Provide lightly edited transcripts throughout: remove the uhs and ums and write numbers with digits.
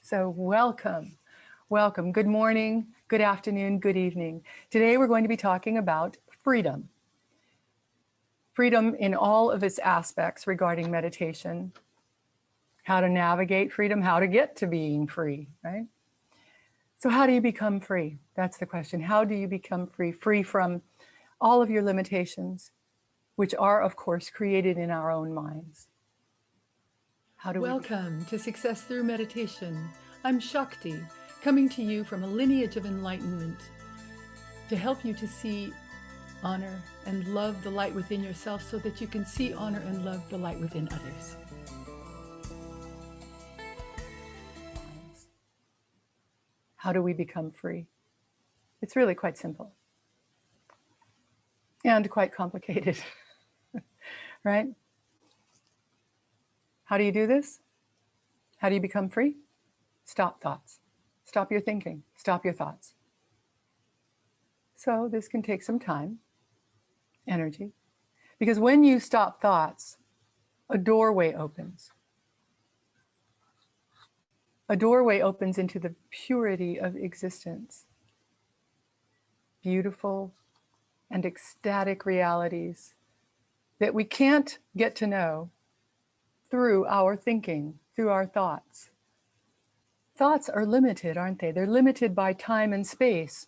So welcome, welcome. Good morning, good afternoon, good evening. Today we're going to be talking about freedom. Freedom in all of its aspects regarding meditation, how to navigate freedom, how to get to being free, right? So how do you become free? That's the question. How do you become free? Free from all of your limitations, which are, of course, created in our own minds. Welcome to Success Through Meditation. I'm Shakti, coming to you from a lineage of enlightenment to help you to see, honor, and love the light within yourself so that you can see, honor, and love the light within others. How do we become free? It's really quite simple and quite complicated, right? How do you do this? How do you become free? Stop thoughts. Stop your thinking. Stop your thoughts. So this can take some time, energy, because when you stop thoughts, a doorway opens. A doorway opens into the purity of existence. Beautiful and ecstatic realities that we can't get to know through our thinking, through our thoughts. Thoughts are limited, aren't they? They're limited by time and space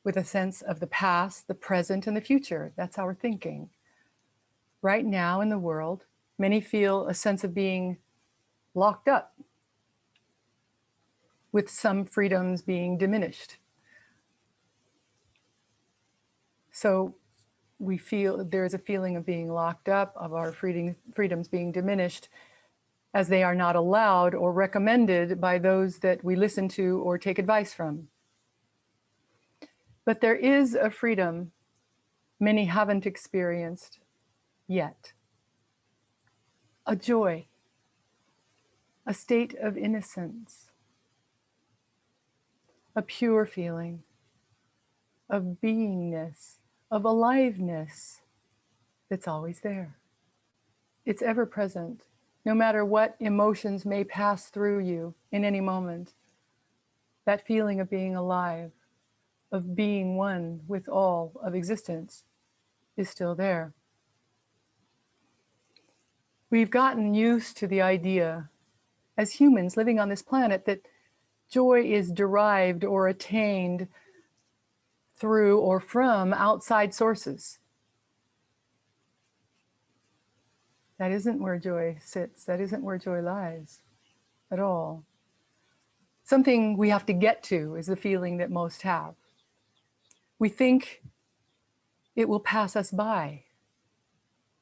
with a sense of the past, the present, and the future. That's our thinking. Right now in the world, many feel a sense of being locked up, with some freedoms being diminished. So we feel there's a feeling of being locked up, of our freedoms being diminished, as they are not allowed or recommended by those that we listen to or take advice from. But there is a freedom many haven't experienced yet. A joy, a state of innocence, a pure feeling of beingness, of aliveness that's always there. It's ever present, no matter what emotions may pass through you in any moment. That feeling of being alive, of being one with all of existence, is still there. We've gotten used to the idea, as humans living on this planet, that joy is derived or attained through or from outside sources. That isn't where joy sits. That isn't where joy lies at all. Something we have to get to is the feeling that most have. We think it will pass us by.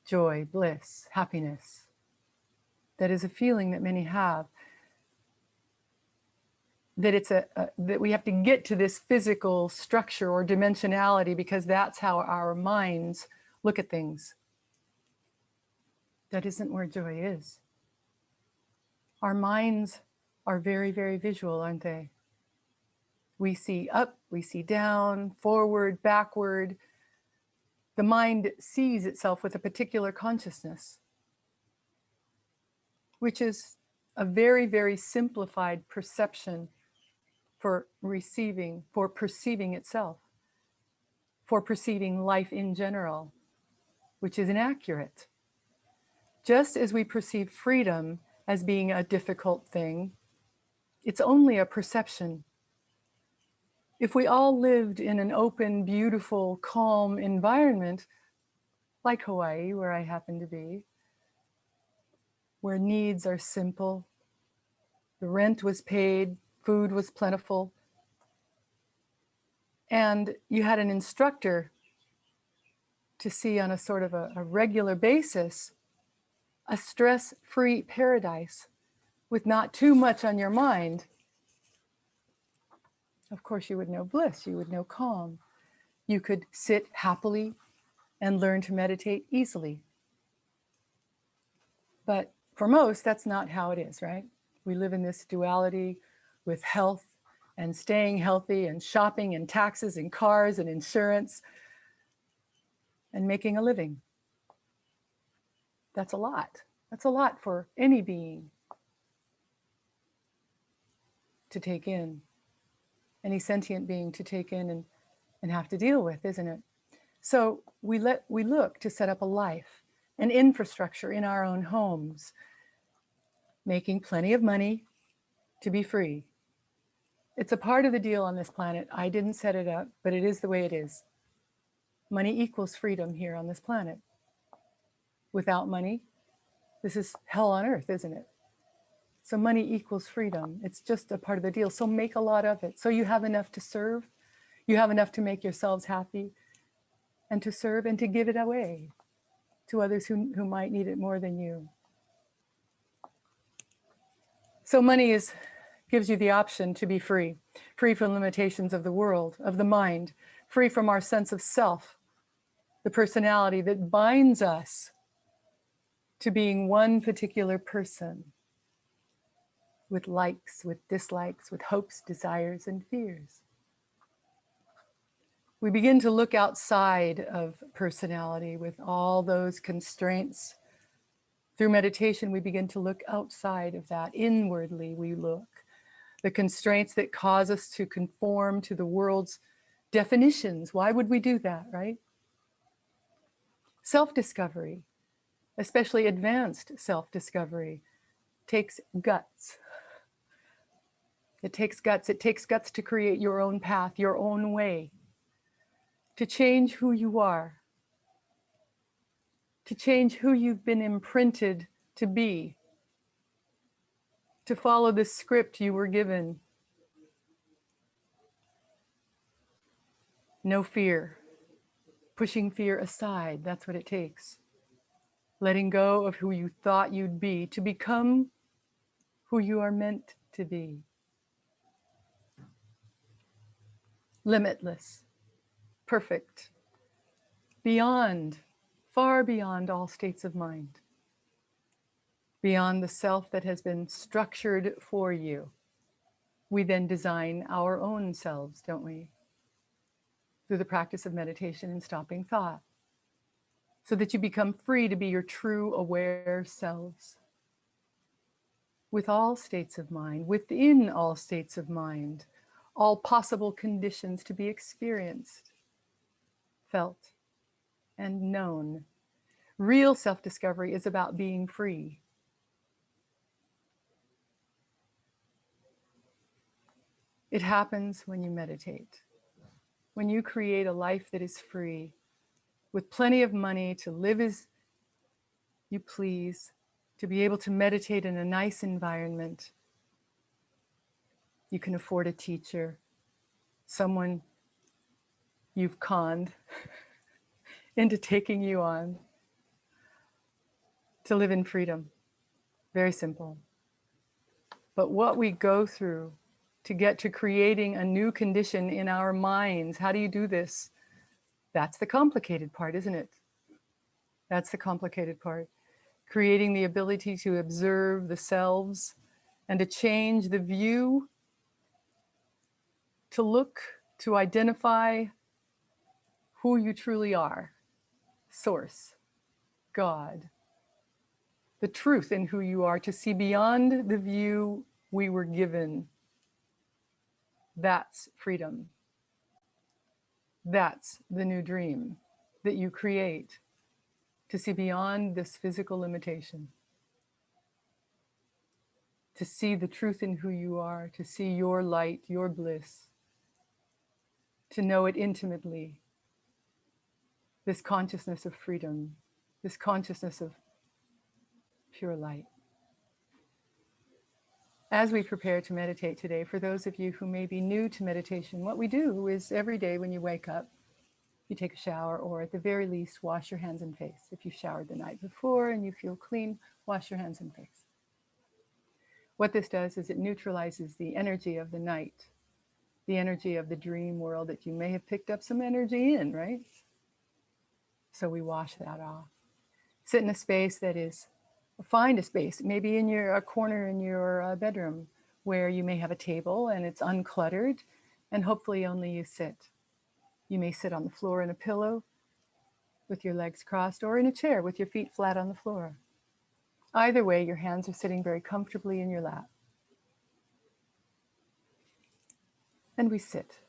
Joy, bliss, happiness. That is a feeling that many have. That it's that we have to get to this physical structure or dimensionality because that's how our minds look at things. That isn't where joy is. Our minds are very, very visual, aren't they? We see up, we see down, forward, backward. The mind sees itself with a particular consciousness, which is a very, very simplified perception for perceiving itself, for perceiving life in general, which is inaccurate. Just as we perceive freedom as being a difficult thing, it's only a perception. If we all lived in an open, beautiful, calm environment, like Hawaii, where I happen to be, where needs are simple, the rent was paid, food was plentiful, and you had an instructor to see on a sort of a regular basis, a stress-free paradise with not too much on your mind, of course you would know bliss, you would know calm. You could sit happily and learn to meditate easily. But for most, that's not how it is, right? We live in this duality with health and staying healthy and shopping and taxes and cars and insurance and making a living. That's a lot. That's a lot for any being. to take in, any sentient being to take in and have to deal with, isn't it? So we look to set up a life, an infrastructure in our own homes, making plenty of money to be free. It's a part of the deal on this planet. I didn't set it up, but it is the way it is. Money equals freedom here on this planet. Without money, this is hell on earth, isn't it? So money equals freedom. It's just a part of the deal. So make a lot of it. So you have enough to serve. You have enough to make yourselves happy and to serve and to give it away to others who might need it more than you. So money gives you the option to be free, free from limitations of the world, of the mind, free from our sense of self, the personality that binds us to being one particular person with likes, with dislikes, with hopes, desires, and fears. We begin to look outside of personality with all those constraints. Through meditation, we begin to look outside of that. Inwardly, we look. The constraints that cause us to conform to the world's definitions. Why would we do that, right? Self-discovery, especially advanced self-discovery, takes guts. It takes guts. It takes guts to create your own path, your own way, to change who you are, to change who you've been imprinted to be, to follow the script you were given. No fear, pushing fear aside, that's what it takes. Letting go of who you thought you'd be to become who you are meant to be. Limitless, perfect, beyond, far beyond all states of mind, beyond the self that has been structured for you. We then design our own selves, don't we? Through the practice of meditation and stopping thought, so that you become free to be your true aware selves. With all states of mind, within all states of mind, all possible conditions to be experienced, felt, and known. Real self-discovery is about being free. It happens when you meditate, when you create a life that is free, with plenty of money to live as you please, to be able to meditate in a nice environment. You can afford a teacher, someone you've conned into taking you on, to live in freedom. Very simple. But what we go through to get to creating a new condition in our minds, how do you do this? That's the complicated part, isn't it? That's the complicated part. Creating the ability to observe the selves and to change the view, to look, to identify who you truly are. Source, God, the truth in who you are, to see beyond the view we were given. That's freedom. That's the new dream that you create, to see beyond this physical limitation, to see the truth in who you are, to see your light, your bliss, to know it intimately, this consciousness of freedom, this consciousness of pure light. As we prepare to meditate today, for those of you who may be new to meditation, what we do is every day when you wake up, you take a shower, or at the very least, wash your hands and face. If you showered the night before and you feel clean, wash your hands and face. What this does is it neutralizes the energy of the night, the energy of the dream world that you may have picked up some energy in, right? So we wash that off. Sit in a space that is, find a space, maybe in a corner in your bedroom where you may have a table and it's uncluttered, and hopefully only you sit. You may sit on the floor in a pillow with your legs crossed, or in a chair with your feet flat on the floor. Either way, your hands are sitting very comfortably in your lap. And we sit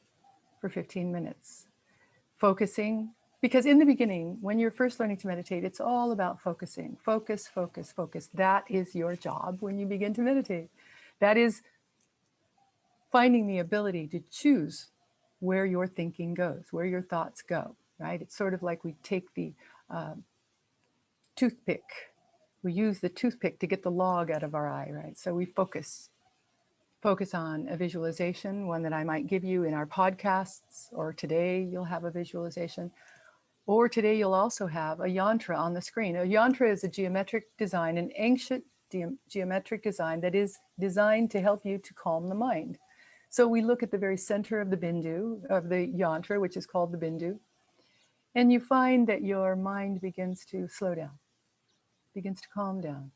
for 15 minutes, focusing. Because in the beginning, when you're first learning to meditate, it's all about focusing. Focus, focus, focus. That is your job when you begin to meditate. That is finding the ability to choose where your thinking goes, where your thoughts go, right? It's sort of like we take the toothpick. We use the toothpick to get the log out of our eye, right? So we focus on a visualization, one that I might give you in our podcasts, or today you'll have a visualization, or today you'll also have a yantra on the screen. A yantra is a geometric design, an ancient geometric design that is designed to help you to calm the mind. So we look at the very center of the bindu, of the yantra, which is called the bindu, and you find that your mind begins to slow down, begins to calm down.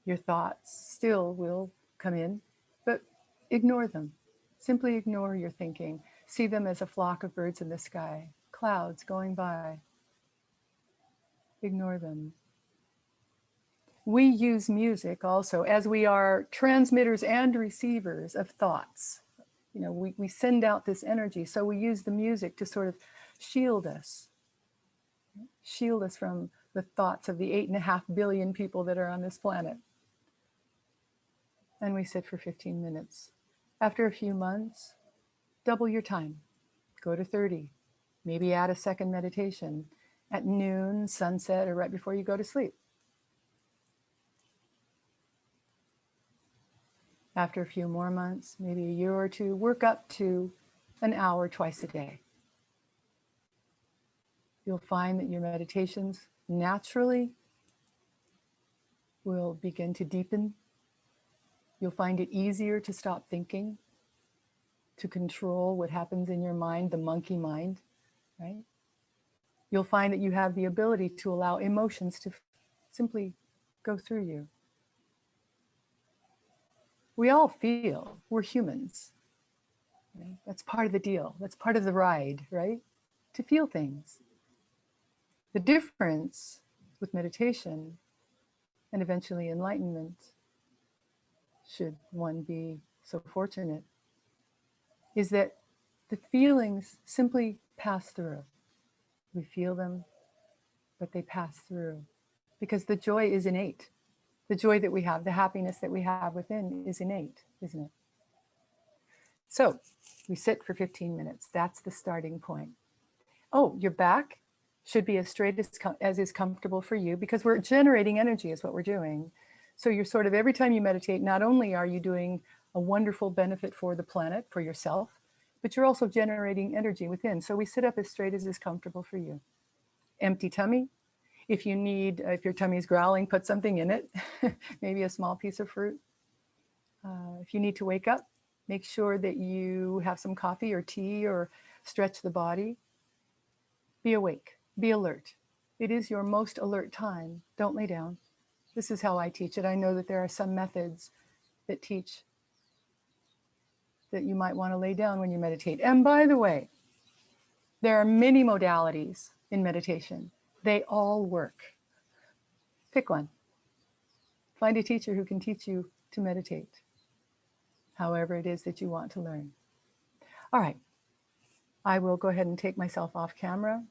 Your thoughts still will come in, but ignore them. Simply ignore your thinking. See them as a flock of birds in the sky, clouds going by. Ignore them. We use music also as we are transmitters and receivers of thoughts. You know, we send out this energy, so we use the music to sort of shield us from the thoughts of the 8.5 billion people that are on this planet. And we sit for 15 minutes. After a few months, double your time. Go to 30. Maybe add a second meditation at noon, sunset, or right before you go to sleep. After a few more months, maybe a year or two, work up to an hour twice a day. You'll find that your meditations naturally will begin to deepen. You'll find it easier to stop thinking, to control what happens in your mind, the monkey mind, right? You'll find that you have the ability to allow emotions to simply go through you. We all feel, we're humans. Right? That's part of the deal. That's part of the ride, right? To feel things. The difference with meditation and eventually enlightenment, should one be so fortunate, is that the feelings simply pass through. We feel them, but they pass through because the joy is innate. The joy that we have, the happiness that we have within is innate, isn't it? So we sit for 15 minutes. That's the starting point. Oh, your back should be as straight as is comfortable for you, because we're generating energy is what we're doing. So you're sort of, every time you meditate, not only are you doing a wonderful benefit for the planet, for yourself, but you're also generating energy within. So we sit up as straight as is comfortable for you. Empty tummy. If you need, if your tummy is growling, put something in it, maybe a small piece of fruit. If you need to wake up, make sure that you have some coffee or tea or stretch the body. Be awake, be alert. It is your most alert time. Don't lay down. This is how I teach it. I know that there are some methods that teach that you might want to lay down when you meditate. And by the way, there are many modalities in meditation. They all work. Pick one. Find a teacher who can teach you to meditate, however it is that you want to learn. All right. I will go ahead and take myself off camera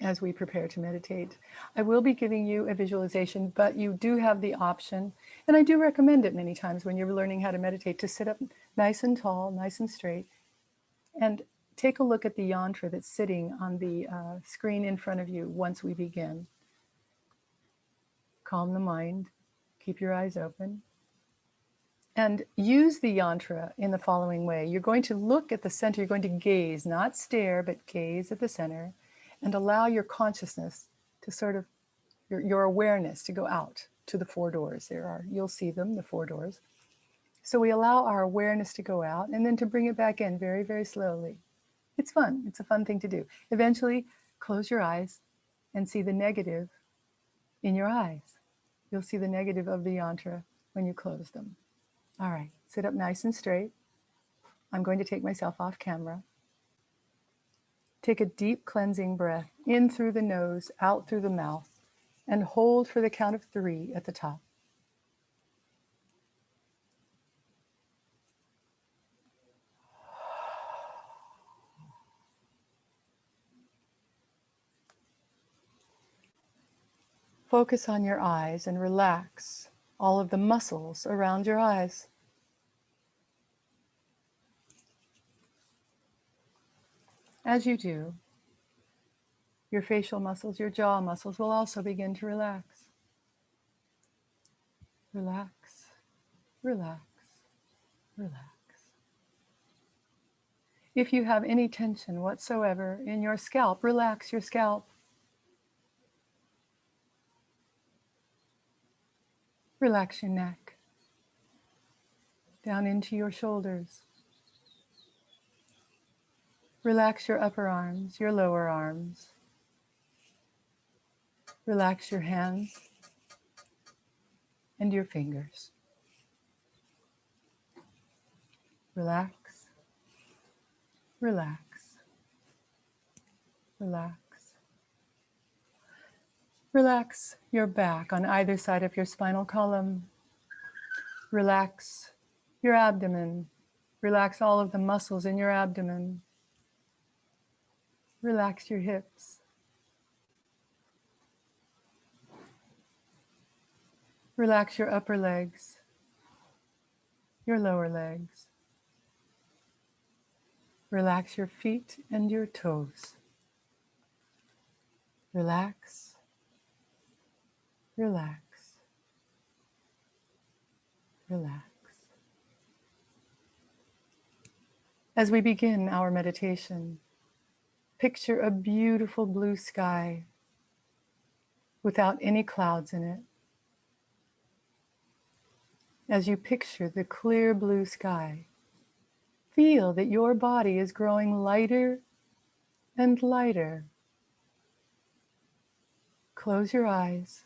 as we prepare to meditate. I will be giving you a visualization, but you do have the option, and I do recommend it many times when you're learning how to meditate, to sit up nice and tall, nice and straight, and take a look at the yantra that's sitting on the screen in front of you once we begin. Calm the mind, keep your eyes open, and use the yantra in the following way. You're going to look at the center, you're going to gaze, not stare, but gaze at the center, and allow your consciousness to sort of, your awareness to go out to the 4 doors. You'll see them, the 4 doors. So we allow our awareness to go out and then to bring it back in very, very slowly. It's fun. It's a fun thing to do. Eventually, close your eyes and see the negative in your eyes. You'll see the negative of the yantra when you close them. All right, sit up nice and straight. I'm going to take myself off camera. Take a deep cleansing breath in through the nose, out through the mouth, and hold for the count of 3 at the top. Focus on your eyes and relax all of the muscles around your eyes. As you do, your facial muscles, your jaw muscles will also begin to relax. Relax, relax, relax. If you have any tension whatsoever in your scalp, relax your scalp. Relax your neck, down into your shoulders. Relax your upper arms, your lower arms. Relax your hands and your fingers. Relax, relax, relax. Relax your back on either side of your spinal column. Relax your abdomen. Relax all of the muscles in your abdomen. Relax your hips. Relax your upper legs, your lower legs. Relax your feet and your toes. Relax, relax, relax. As we begin our meditation, picture a beautiful blue sky without any clouds in it. As you picture the clear blue sky, feel that your body is growing lighter and lighter. Close your eyes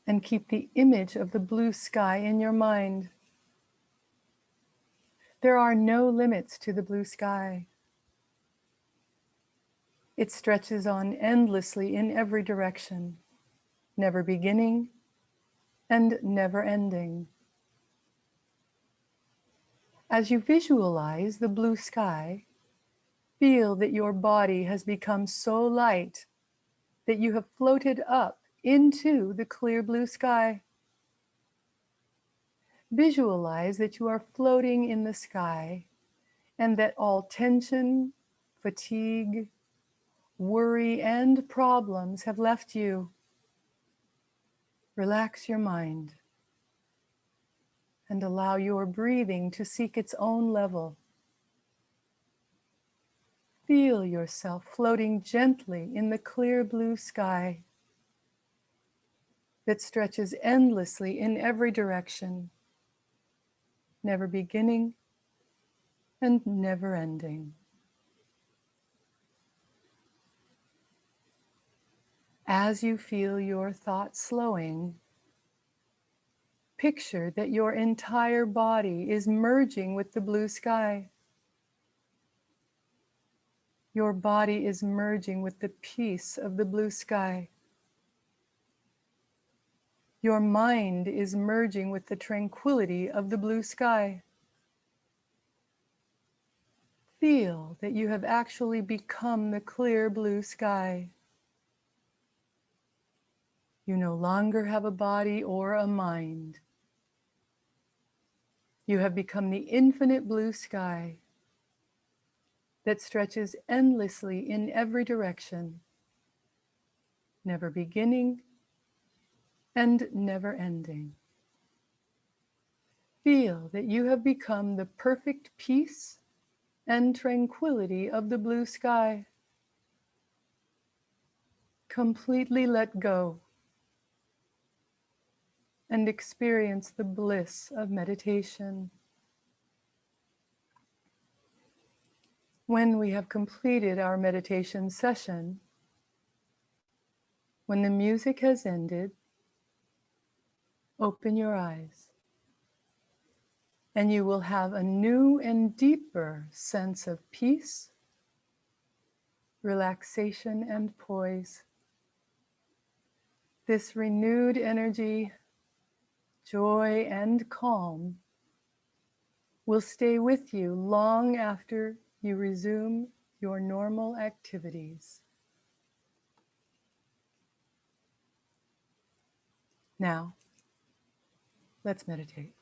and keep the image of the blue sky in your mind. There are no limits to the blue sky. It stretches on endlessly in every direction, never beginning and never ending. As you visualize the blue sky, feel that your body has become so light that you have floated up into the clear blue sky. Visualize that you are floating in the sky and that all tension, fatigue, worry, and problems have left you. Relax your mind and allow your breathing to seek its own level. Feel yourself floating gently in the clear blue sky that stretches endlessly in every direction, never beginning and never ending. As you feel your thoughts slowing, picture that your entire body is merging with the blue sky. Your body is merging with the peace of the blue sky. Your mind is merging with the tranquility of the blue sky. Feel that you have actually become the clear blue sky. You no longer have a body or a mind. You have become the infinite blue sky that stretches endlessly in every direction, never beginning and never ending. Feel that you have become the perfect peace and tranquility of the blue sky. Completely let go and experience the bliss of meditation. When we have completed our meditation session, when the music has ended, open your eyes and you will have a new and deeper sense of peace, relaxation, and poise. This renewed energy, joy, and calm will stay with you long after you resume your normal activities. Now, let's meditate.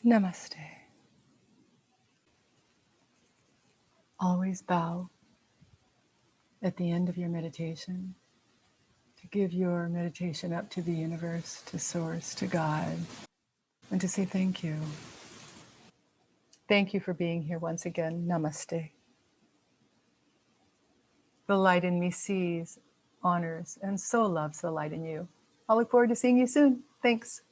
Namaste. Always bow at the end of your meditation to give your meditation up to the universe, to Source, to God, and to say thank you. Thank you for being here once again. Namaste. The light in me sees, honors, and so loves the light in you. I'll look forward to seeing you soon. Thanks.